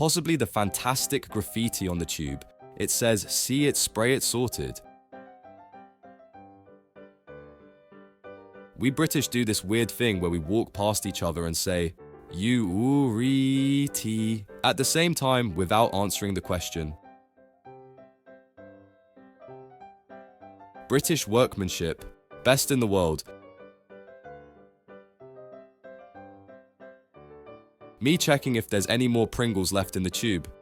Possibly the fantastic graffiti on the tube. It says, "See it, spray it, sorted." We British do this weird thing where we walk past each other and say, "You ooriti," at the same time without answering the question. British workmanship, best in the world. Me checking if there's any more Pringles left in the tube.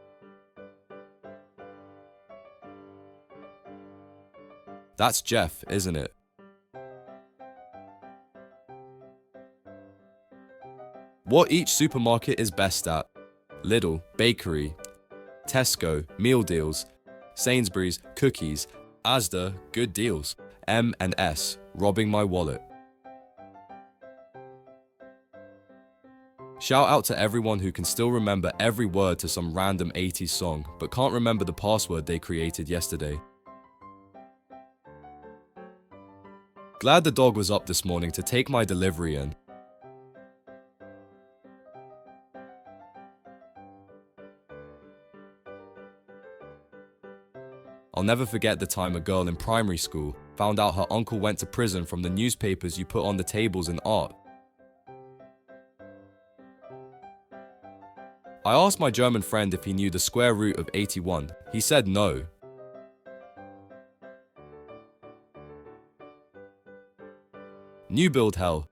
That's Jeff, isn't it? What each supermarket is best at. Lidl, bakery. Tesco, meal deals. Sainsbury's, cookies. Asda, good deals. M&S, robbing my wallet. Shout out to everyone who can still remember every word to some random 80s song, but can't remember the password they created yesterday. Glad the dog was up this morning to take my delivery in. I'll never forget the time a girl in primary school found out her uncle went to prison from the newspapers you put on the tables in art. I asked my German friend if he knew the square root of 81. He said no. New build hell.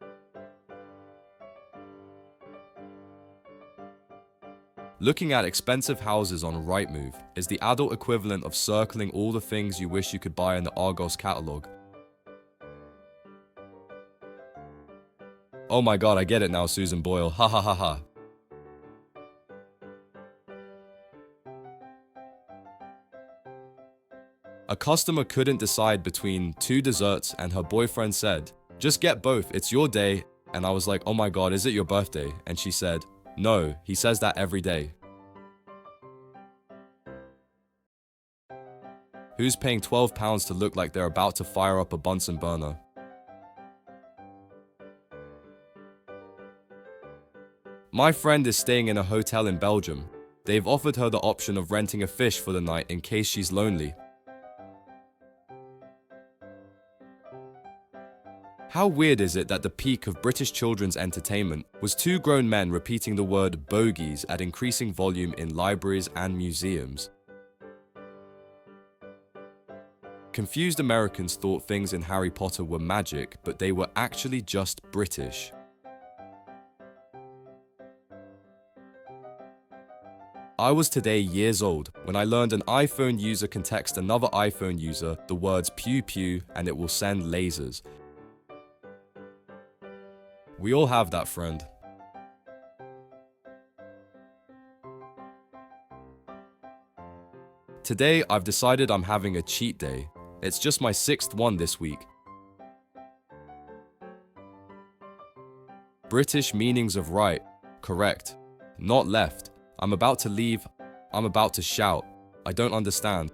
Looking at expensive houses on Rightmove is the adult equivalent of circling all the things you wish you could buy in the Argos catalogue. Oh my god, I get it now, Susan Boyle. Ha ha ha ha. A customer couldn't decide between 2 desserts and her boyfriend said, "Just get both, it's your day." And I was like, "Oh my god, is it your birthday?" And she said, "No, he says that every day." Who's paying £12 to look like they're about to fire up a Bunsen burner? My friend is staying in a hotel in Belgium. They've offered her the option of renting a fish for the night in case she's lonely. How weird is it that the peak of British children's entertainment was 2 grown men repeating the word bogies at increasing volume in libraries and museums? Confused Americans thought things in Harry Potter were magic, but they were actually just British. I was today years old when I learned an iPhone user can text another iPhone user the words pew pew and it will send lasers. We all have that friend. Today, I've decided I'm having a cheat day. It's just my 6th one this week. British meanings of right. Correct. Not left. I'm about to leave. I'm about to shout. I don't understand.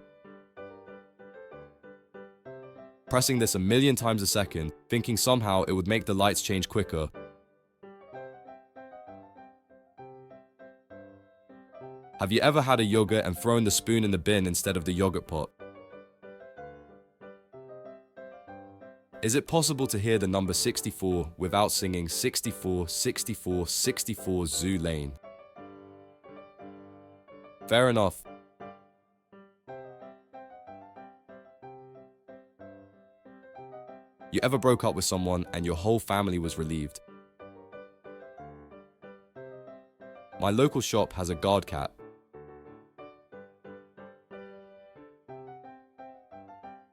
Pressing this a million times a second, thinking somehow it would make the lights change quicker. Have you ever had a yogurt and thrown the spoon in the bin instead of the yogurt pot? Is it possible to hear the number 64 without singing 64, 64, 64 Zoo Lane? Fair enough. You ever broke up with someone and your whole family was relieved? My local shop has a guard cat.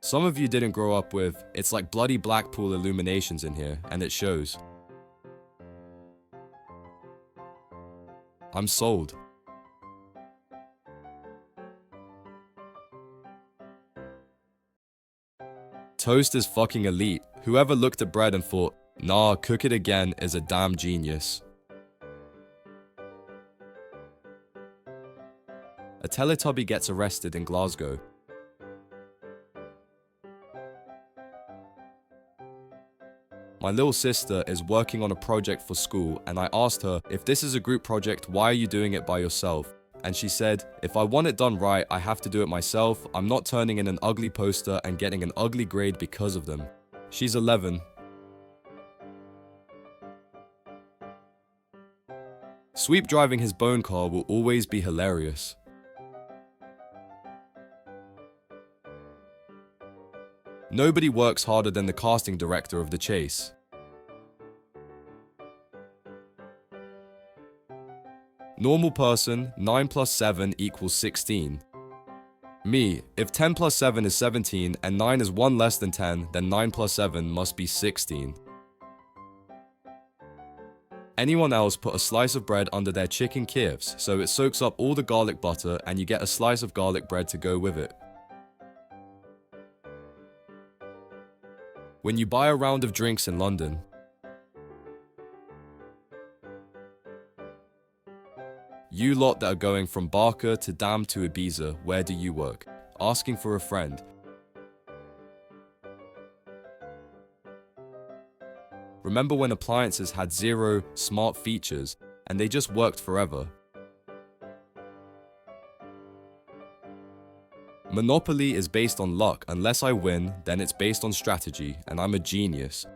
Some of you didn't grow up with, it's like bloody Blackpool illuminations in here, and it shows. I'm sold. Toast is fucking elite. Whoever looked at bread and thought, nah, cook it again is a damn genius. A Teletubby gets arrested in Glasgow. My little sister is working on a project for school and I asked her, if this is a group project, why are you doing it by yourself? And she said, if I want it done right, I have to do it myself. I'm not turning in an ugly poster and getting an ugly grade because of them. She's 11. Sweep driving his bone car will always be hilarious. Nobody works harder than the casting director of The Chase. Normal person, 9 plus 7 equals 16. Me, if 10 plus 7 is 17 and 9 is 1 less than 10, then 9 plus 7 must be 16. Anyone else put a slice of bread under their chicken Kievs so it soaks up all the garlic butter and you get a slice of garlic bread to go with it. When you buy a round of drinks in London, you lot that are going from Barker to Dam to Ibiza, where do you work? Asking for a friend. Remember when appliances had 0 smart features and they just worked forever? Monopoly is based on luck. Unless I win, then it's based on strategy, and I'm a genius.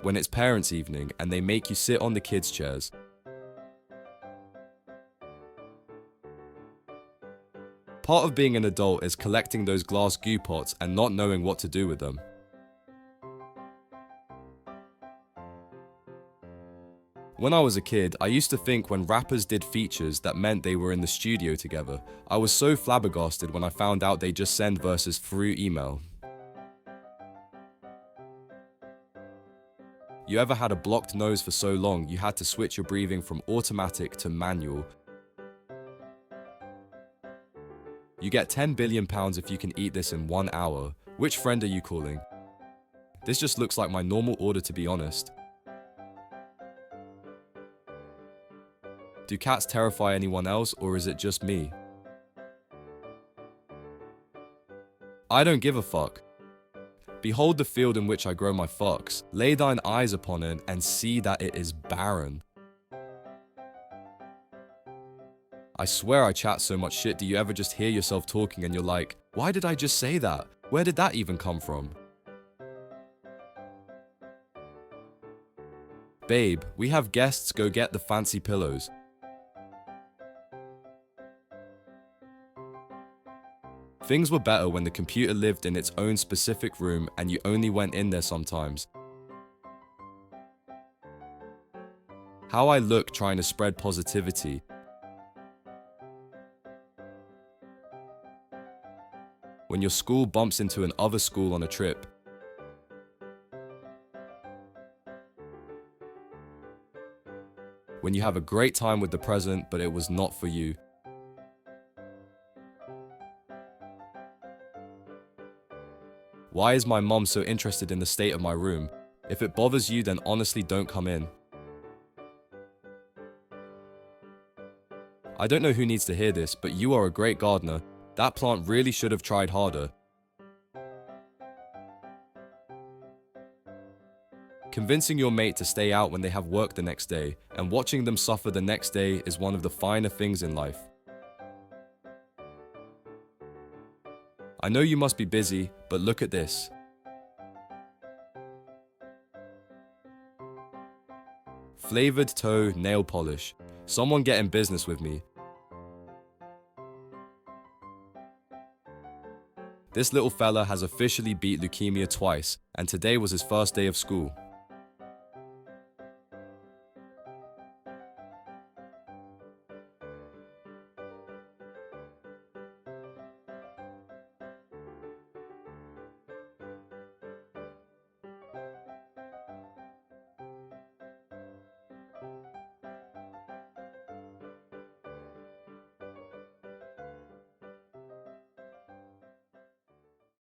When it's parents' evening and they make you sit on the kids' chairs. Part of being an adult is collecting those glass goo pots and not knowing what to do with them. When I was a kid, I used to think when rappers did features that meant they were in the studio together. I was so flabbergasted when I found out they just send verses through email. You ever had a blocked nose for so long you had to switch your breathing from automatic to manual? You get £10 billion if you can eat this in 1 hour. Which friend are you calling? This just looks like my normal order, to be honest. Do cats terrify anyone else, or is it just me? I don't give a fuck. Behold the field in which I grow my fucks. Lay thine eyes upon it and see that it is barren. I swear I chat so much shit. Do you ever just hear yourself talking and you're like, why did I just say that? Where did that even come from? Babe, we have guests, go get the fancy pillows. Things were better when the computer lived in its own specific room and you only went in there sometimes. How I look trying to spread positivity. When your school bumps into an other school on a trip. When you have a great time with the present, but it was not for you. Why is my mom so interested in the state of my room? If it bothers you, then honestly don't come in. I don't know who needs to hear this, but you are a great gardener. That plant really should have tried harder. Convincing your mate to stay out when they have work the next day, and watching them suffer the next day is one of the finer things in life. I know you must be busy, but look at this. Flavored toe nail polish. Someone get in business with me. This little fella has officially beat leukemia twice, and today was his first day of school.